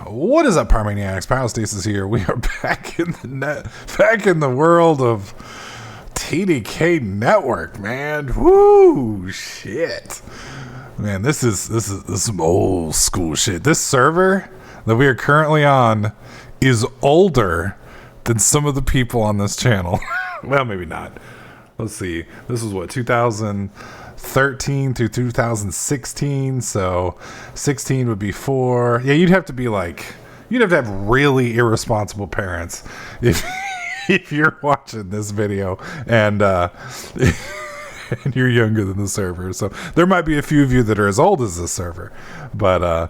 What is up, Pyromaniacs? Pyrostasis here. We are back in the back in the world of TDK Network, man. Woo, shit, man. This is some old school shit. This server that we are currently on is older than some of the people on this channel. Well, maybe not. Let's see. This was what, 2013 through 2016. So 16 would be 4. Yeah, you'd have to have really irresponsible parents if if you're watching this video and and you're younger than the server. So there might be a few of you that are as old as this server, but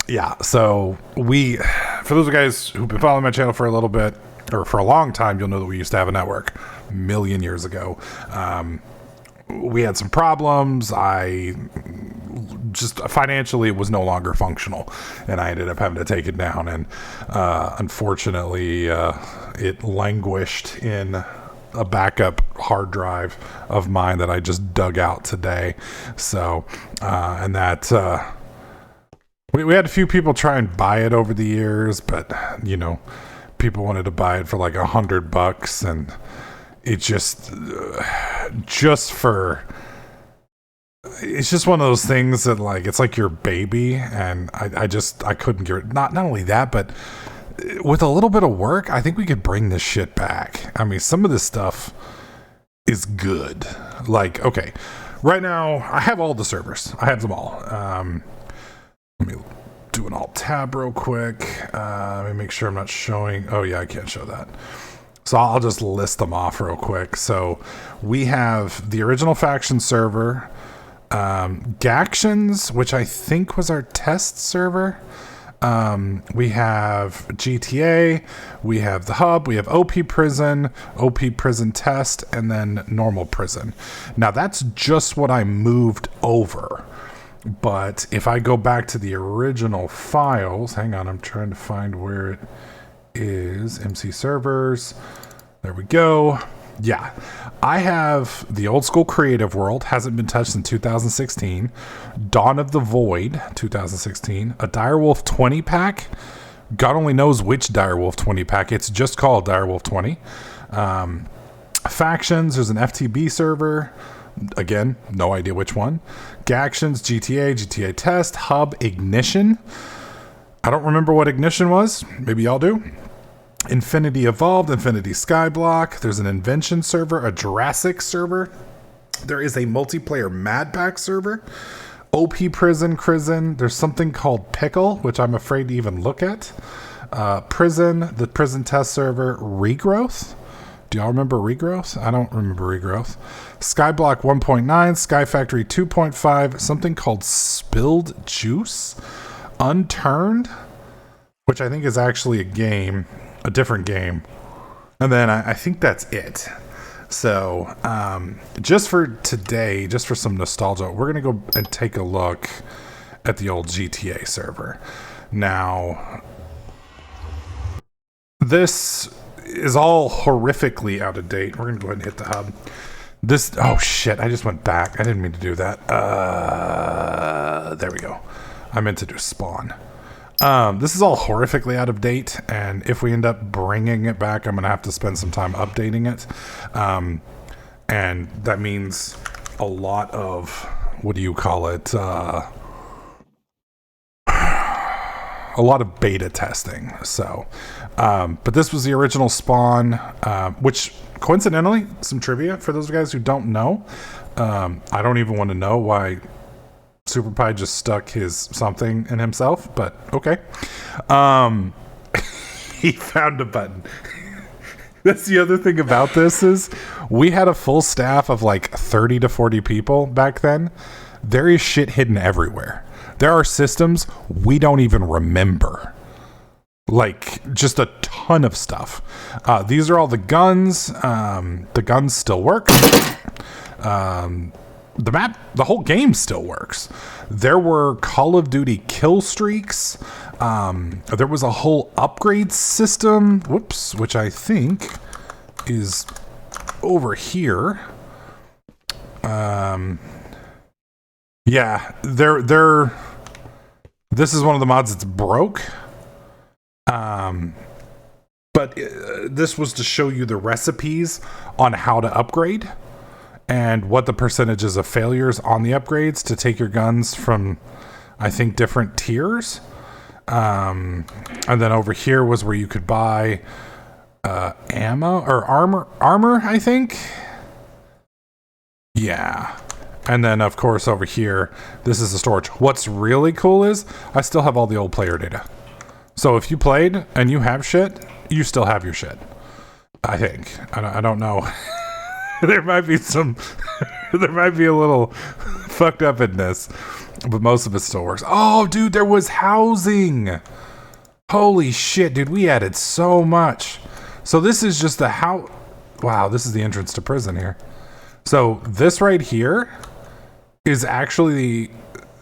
yeah. So for those of you guys who've been following my channel for a little bit or for a long time, you'll know that we used to have a network a million years ago. We had some problems. I just financially was no longer functional, and I ended up having to take it down. And unfortunately, it languished in a backup hard drive of mine that I just dug out today. So, and that we had a few people try and buy it over the years, but people wanted to buy it for like $100, and it just it's just one of those things that it's like your baby, and I couldn't get it. Not only that, but with a little bit of work, I think we could bring this shit back. I mean, some of this stuff is good. Like, okay, right now I have all the servers. I have them all. Let me do an alt tab real quick. Let me make sure I'm not showing. Oh yeah, I can't show that. So I'll just list them off real quick. So we have the original faction server, Gactions, which I think was our test server. We have GTA, we have the hub, we have OP Prison Test, and then normal prison. Now that's just what I moved over. But if I go back to the original files, hang on, I'm trying to find where it is. MC servers. There we go. Yeah. I have the old school creative world, hasn't been touched in 2016. Dawn of the Void, 2016. A Direwolf 20 pack. God only knows which Direwolf 20 pack. It's just called Direwolf 20. Factions, there's an FTB server. Again, no idea which one. Gactions, GTA Test, Hub, Ignition. I don't remember what Ignition was. Maybe y'all do. Infinity Evolved, Infinity Skyblock. There's an Invention server, a Jurassic server. There is a multiplayer Mad Pack server. OP Prison. There's something called Pickle, which I'm afraid to even look at. Prison, the Prison Test server. Regrowth. Do y'all remember Regrowth? I don't remember Regrowth. Skyblock 1.9, Sky Factory 2.5, something called Spilled Juice. Unturned, which I think is actually a different game. And then I think that's it. So just for today, just for some nostalgia, we're going to go and take a look at the old GTA server. Now, this is all horrifically out of date. We're going to go ahead and hit the hub. Oh shit, I just went back. I didn't mean to do that. There we go. I meant to do spawn. This is all horrifically out of date, and if we end up bringing it back, I'm going to have to spend some time updating it. And that means a lot of, what do you call it? A lot of beta testing. So, but this was the original spawn, which coincidentally, some trivia for those guys who don't know. I don't even want to know why SuperPie just stuck his something in himself, but okay. He found a button. That's the other thing about this is we had a full staff of like 30 to 40 people back then. There is shit hidden everywhere. There are systems we don't even remember. Like, just a ton of stuff. These are all the guns. The guns still work. The map, the whole game still works. There were Call of Duty kill streaks. There was a whole upgrade system. Whoops, which I think is over here. Yeah, this is one of the mods that's broke. But this was to show you the recipes on how to upgrade and what the percentages of failures on the upgrades to take your guns from, I think, different tiers. And then over here was where you could buy ammo or armor, I think. Yeah. And then, of course, over here, this is the storage. What's really cool is I still have all the old player data. So if you played and you have shit, you still have your shit. I think. I don't know. There might be some... there might be a little fucked up in this, but most of it still works. Oh, dude, there was housing. Holy shit, dude. We added so much. So this is just the house. Wow, this is the entrance to prison here. So this right here is actually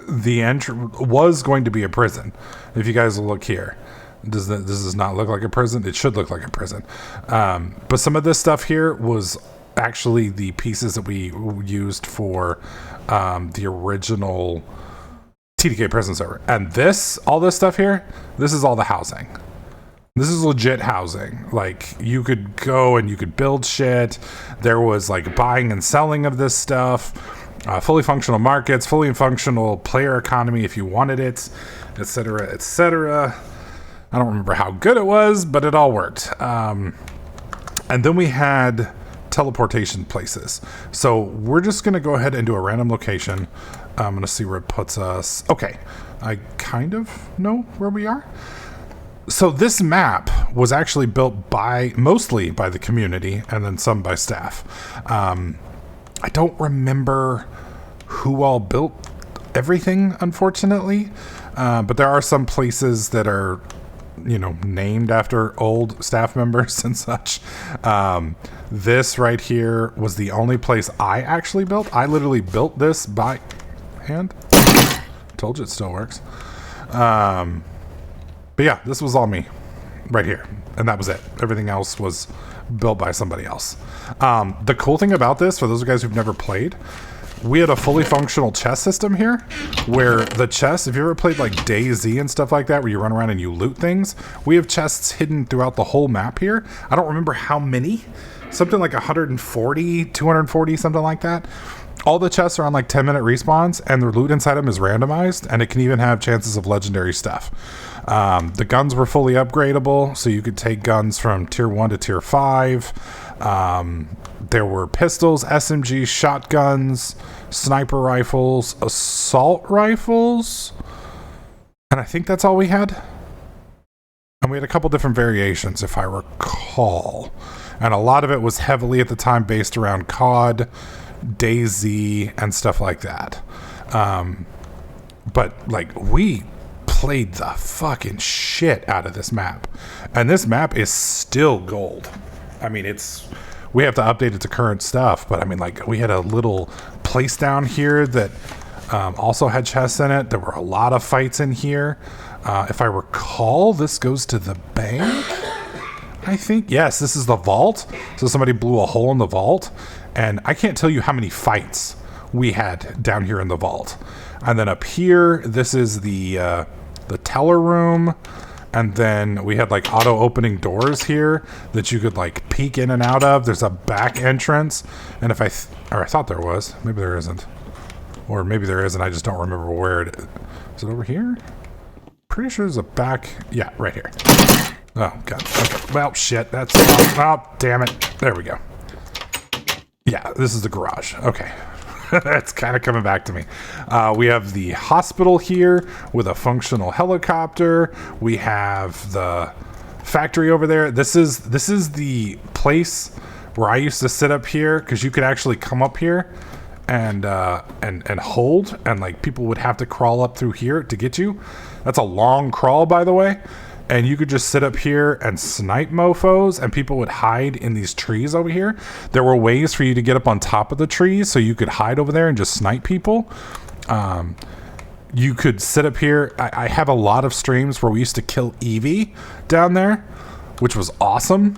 the entrance. Was going to be a prison. If you guys will look here. This does not look like a prison. It should look like a prison. But some of this stuff here was actually the pieces that we used for the original TDK prison server. And all this stuff here, this is all the housing. This is legit housing. Like, you could go and you could build shit. There was like buying and selling of this stuff. Fully functional markets, fully functional player economy if you wanted it, etc., etc. I don't remember how good it was, but it all worked. And then we had teleportation places. So we're just going to go ahead and do a random location. I'm going to see where it puts us. Okay, I kind of know where we are. So this map was actually built mostly by the community and then some by staff. I don't remember who all built everything, unfortunately. But there are some places that are, named after old staff members and such. This right here was the only place I actually built. I literally built this by hand. Told you it still works. But yeah, this was all me right here. And that was it. Everything else was built by somebody else. The cool thing about this, for those of you guys who've never played, we had a fully functional chest system here where the chests, if you ever played like DayZ and stuff like that, where you run around and you loot things, we have chests hidden throughout the whole map here. I don't remember how many, something like 140, 240, something like that. All the chests are on like 10-minute respawns, and the loot inside them is randomized, and it can even have chances of legendary stuff. The guns were fully upgradable, so you could take guns from tier 1 to tier 5. There were pistols, SMGs, shotguns, sniper rifles, assault rifles, and I think that's all we had. And we had a couple different variations, if I recall. And a lot of it was heavily at the time based around COD, DayZ, and stuff like that. But like, we played the fucking shit out of this map, and this map is still gold. I mean, we have to update it to current stuff, but I mean, like, we had a little place down here that also had chests in it. There were a lot of fights in here. If I recall, this goes to the bank, I think. Yes, this is the vault. So somebody blew a hole in the vault, and I can't tell you how many fights we had down here in the vault. And then up here, this is the teller room. And then we had like auto opening doors here that you could like peek in and out of. There's a back entrance. And if I thought there was, maybe there isn't. Or maybe there is, and I just don't remember where it is. Is it over here? Pretty sure there's a back. Yeah, right here. Oh, God. Okay. Well, shit. That's... Oh, damn it. There we go. Yeah, this is the garage. Okay. That's kind of coming back to me. We have the hospital here with a functional helicopter. We have the factory over there. This is the place where I used to sit up here, because you could actually come up here and hold, and like people would have to crawl up through here to get you. That's a long crawl, by the way. And you could just sit up here and snipe mofos, and people would hide in these trees over here. There were ways for you to get up on top of the trees so you could hide over there and just snipe people. You could sit up here. I have a lot of streams where we used to kill Eevee down there, which was awesome.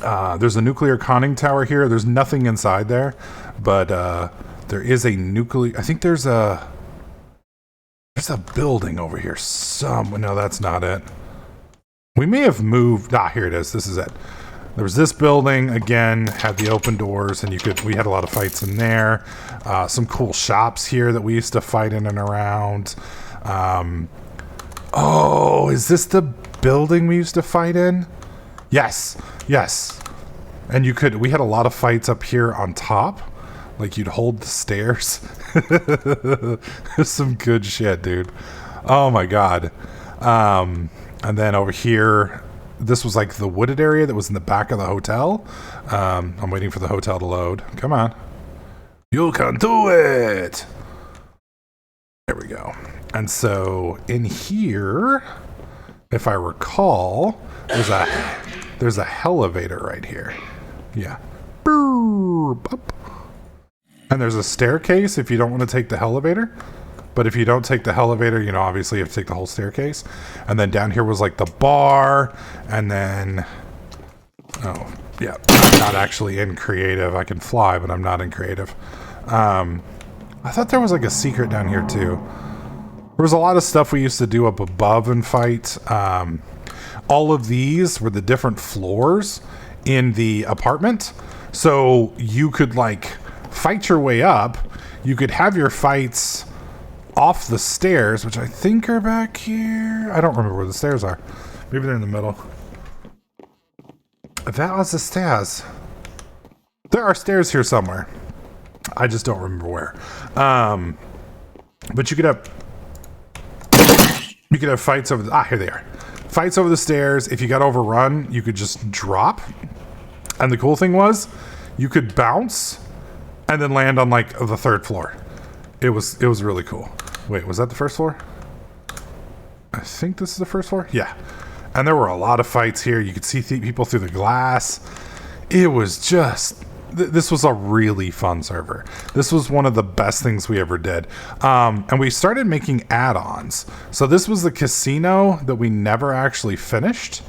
There's a nuclear conning tower here. There's nothing inside there, but there is a nuclear... I think there's a building over here. No, that's not it. We may have moved. Ah, here it is. This is it. There was this building, again, had the open doors, and we had a lot of fights in there. Some cool shops here that we used to fight in and around. Oh, is this the building we used to fight in? Yes. And we had a lot of fights up here on top. Like, you'd hold the stairs. Some good shit, dude. Oh my god. And then over here, this was like the wooded area that was in the back of the hotel. I'm waiting for the hotel to load. Come on. You can do it! There we go. And so in here, if I recall, there's a elevator right here. Yeah. Up. And there's a staircase if you don't want to take the elevator. But if you don't take the elevator, you know, obviously you have to take the whole staircase. And then down here was like the bar. And then, oh, yeah, I'm not actually in creative. I can fly, but I'm not in creative. I thought there was like a secret down here too. There was a lot of stuff we used to do up above and fight. All of these were the different floors in the apartment. So you could like fight your way up. You could have your fights off the stairs, which I think are back here. I don't remember where the stairs are. Maybe they're in the middle. That was the stairs. There are stairs here somewhere. I just don't remember where. But you could have fights over the, here they are. Fights over the stairs. If you got overrun, you could just drop. And the cool thing was, you could bounce and then land on like the third floor. It was really cool. Wait, was that the first floor? I think this is the first floor. Yeah. And there were a lot of fights here. You could see people through the glass. It was just, this was a really fun server. This was one of the best things we ever did. And we started making add-ons. So this was the casino that we never actually finished.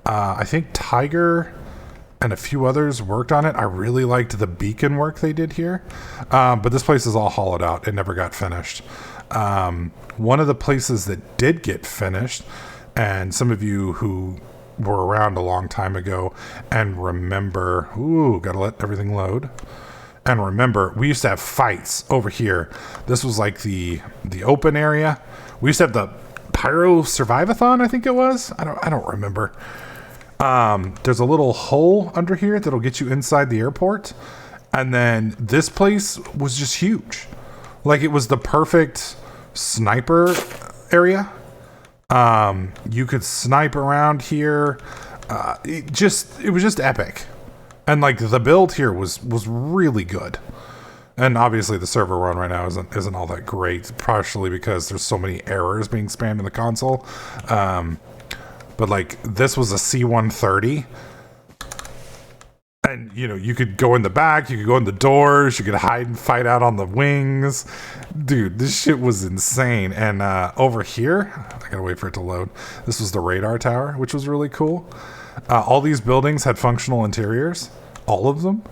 I think Tiger and a few others worked on it. I really liked the beacon work they did here. But this place is all hollowed out. It never got finished. One of the places that did get finished, and some of you who were around a long time ago and remember, gotta let everything load. And remember, we used to have fights over here. This was like the open area. We used to have the Pyro Survivathon, I think it was. I don't remember. There's a little hole under here that'll get you inside the airport. And then this place was just huge. Like, it was the perfect sniper area. You could snipe around here. It was just epic. And like the build here was really good. And obviously the server we're on right now isn't all that great, partially because there's so many errors being spammed in the console. But like, this was a C-130. And, you know, you could go in the back, you could go in the doors, you could hide and fight out on the wings. Dude, this shit was insane. And over here, I gotta wait for it to load. This was the radar tower, which was really cool. All these buildings had functional interiors. All of them.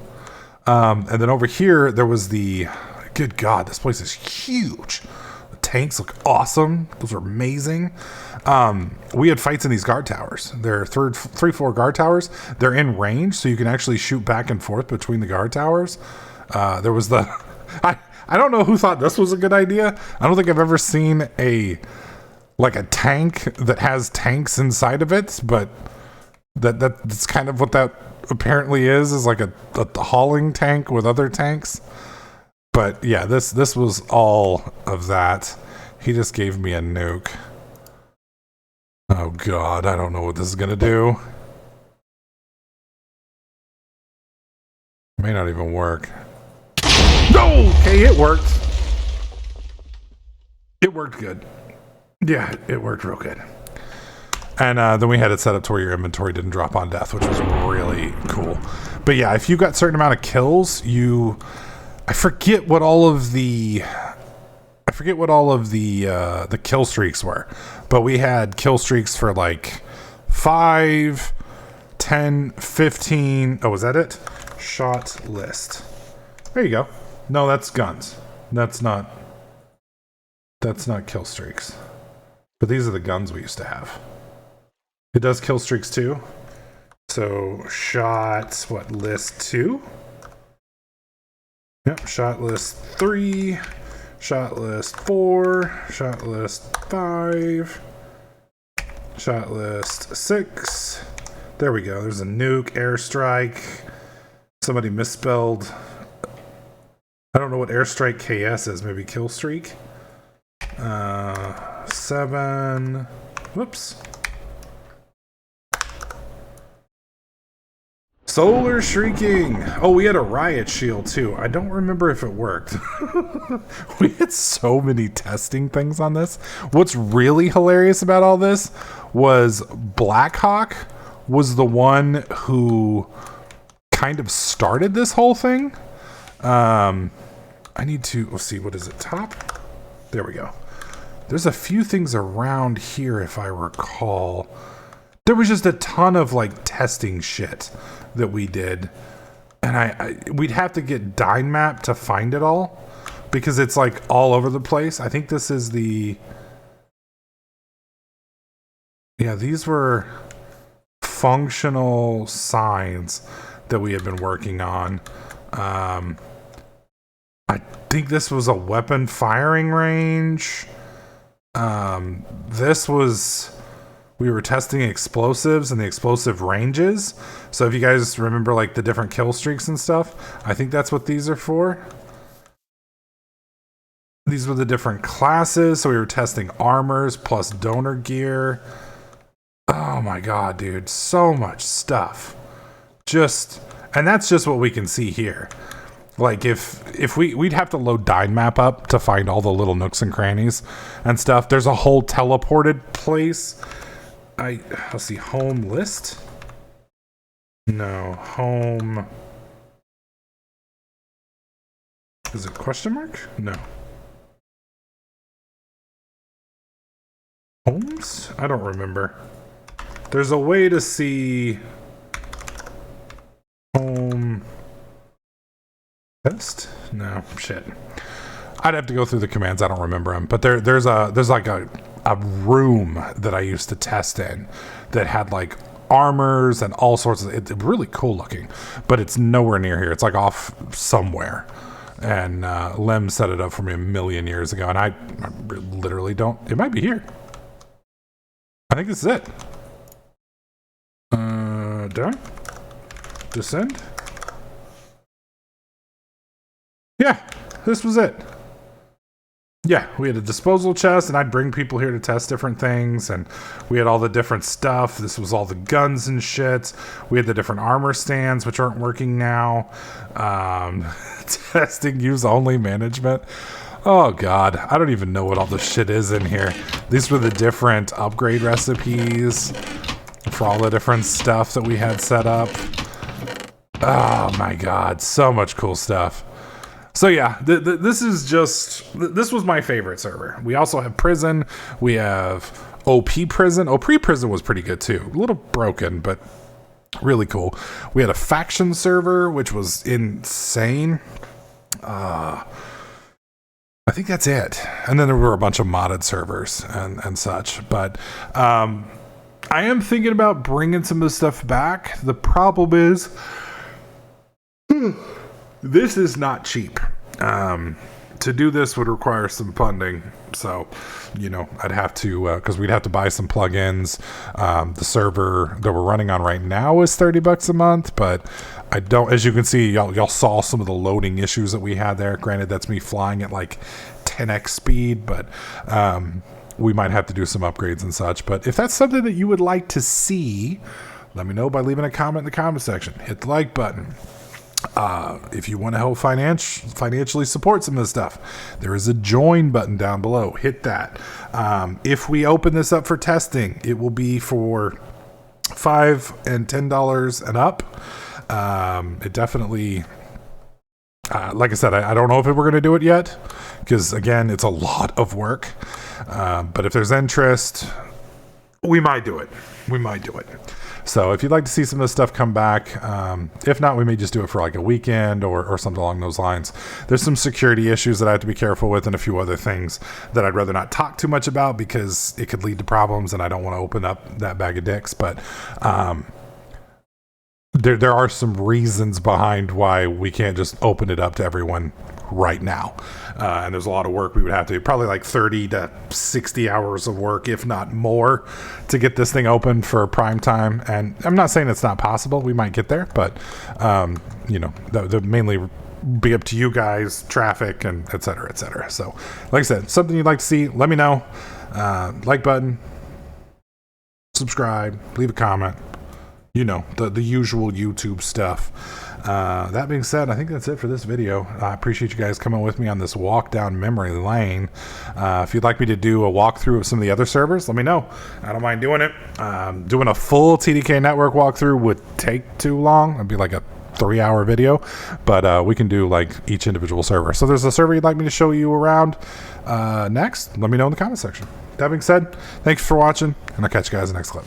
And then over here, there was good God, this place is huge. The tanks look awesome. Those are amazing. We had fights in these guard towers. They're three floor guard towers. They're in range, so you can actually shoot back and forth between the guard towers. There was I don't know who thought this was a good idea. I don't think I've ever seen a tank that has tanks inside of it, but that's kind of what that apparently is like a hauling tank with other tanks. But yeah, this was all of that. He just gave me a nuke. Oh God, I don't know what this is gonna do. May not even work. No! Okay, it worked. It worked good. Yeah, it worked real good. And then we had it set up to where your inventory didn't drop on death, which was really cool. But yeah, if you got a certain amount of kills, I forget what all of the kill streaks were, but we had kill streaks for like 5, 10, 15. Oh, was that it? Shot list. There you go. No, that's guns. That's not kill streaks. But these are the guns we used to have. It does kill streaks too. So shot, what, list 2? Yep, shot list 3, shot list 4, shot list 5, shot list 6. There we go. There's a nuke, airstrike. Somebody misspelled. I don't know what airstrike KS is. Maybe kill streak. 7. Whoops. Solar shrieking. Oh, we had a riot shield too. I don't remember if it worked. We had so many testing things on this. What's really hilarious about all this was Blackhawk was the one who kind of started this whole thing. I need to, let's see, what is it? Top? There we go. There's a few things around here if I recall. There was just a ton of like testing shit that we did, and we'd have to get Dynmap to find it all because it's like all over the place. I think this is the, yeah, these were functional signs that we had been working on. I think this was a weapon firing range. This was, we were testing explosives and the explosive ranges. So if you guys remember like the different kill streaks and stuff, I think that's what these are for. These were the different classes. So we were testing armors plus donor gear. Oh my God, dude. So much stuff. And that's just what we can see here. Like if we'd have to load Dynmap up to find all the little nooks and crannies and stuff. There's a whole teleported place. Let's see, home list? No, home. Is it question mark? No. Homes? I don't remember. There's a way to see home test? No, shit. I'd have to go through the commands. I don't remember them. But there's like a room that I used to test in that had like armors and all sorts of, it's really cool looking, but it's nowhere near here. It's like off somewhere. And Lem set it up for me a million years ago, and I literally don't, it might be here. I think this is it. Done. Descend. Yeah, this was it. Yeah, we had a disposal chest, and I'd bring people here to test different things, and we had all the different stuff. This was all the guns and shit. We had the different armor stands, which aren't working now. Testing use only management. Oh God, I don't even know what all this shit is in here. These were the different upgrade recipes for all the different stuff that we had set up. Oh my God, so much cool stuff. So yeah, this was my favorite server. We also have Prison. We have OP Prison. OP Prison was pretty good too. A little broken, but really cool. We had a faction server, which was insane. I think that's it. And then there were a bunch of modded servers and such. But I am thinking about bringing some of this stuff back. The problem is, this is not cheap. To do this would require some funding. So, I'd have to, because we'd have to buy some plugins. The server that we're running on right now is $30 a month, but I don't, as you can see, y'all saw some of the loading issues that we had there. Granted, that's me flying at like 10x speed, but we might have to do some upgrades and such. But if that's something that you would like to see, let me know by leaving a comment in the comment section. Hit the like button. If you want to help financially support some of this stuff, there is a join button down below. Hit that. If we open this up for testing, it will be for $5 and $10 and up. It definitely, like I said, I don't know if we're going to do it yet, because again, it's a lot of work. But if there's interest, we might do it. So if you'd like to see some of this stuff come back, if not, we may just do it for like a weekend or something along those lines. There's some security issues that I have to be careful with, and a few other things that I'd rather not talk too much about because it could lead to problems, and I don't want to open up that bag of dicks. But there are some reasons behind why we can't just open it up to everyone right now. And there's a lot of work we would have to do, probably like 30 to 60 hours of work, if not more, to get this thing open for prime time. And I'm not saying it's not possible. We might get there, but, that mainly be up to you guys, traffic, and et cetera, et cetera. So like I said, something you'd like to see, let me know. Like button, subscribe, leave a comment. The usual YouTube stuff. That being said, I think that's it for this video. I appreciate you guys coming with me on this walk down memory lane. If you'd like me to do a walkthrough of some of the other servers, let me know. I don't mind doing it. Doing a full TDK Network walkthrough would take too long. It'd be like a 3-hour video, but we can do like each individual server. So there's a server you'd like me to show you around next, let me know in the comment section. That being said, thanks for watching, and I'll catch you guys in the next clip.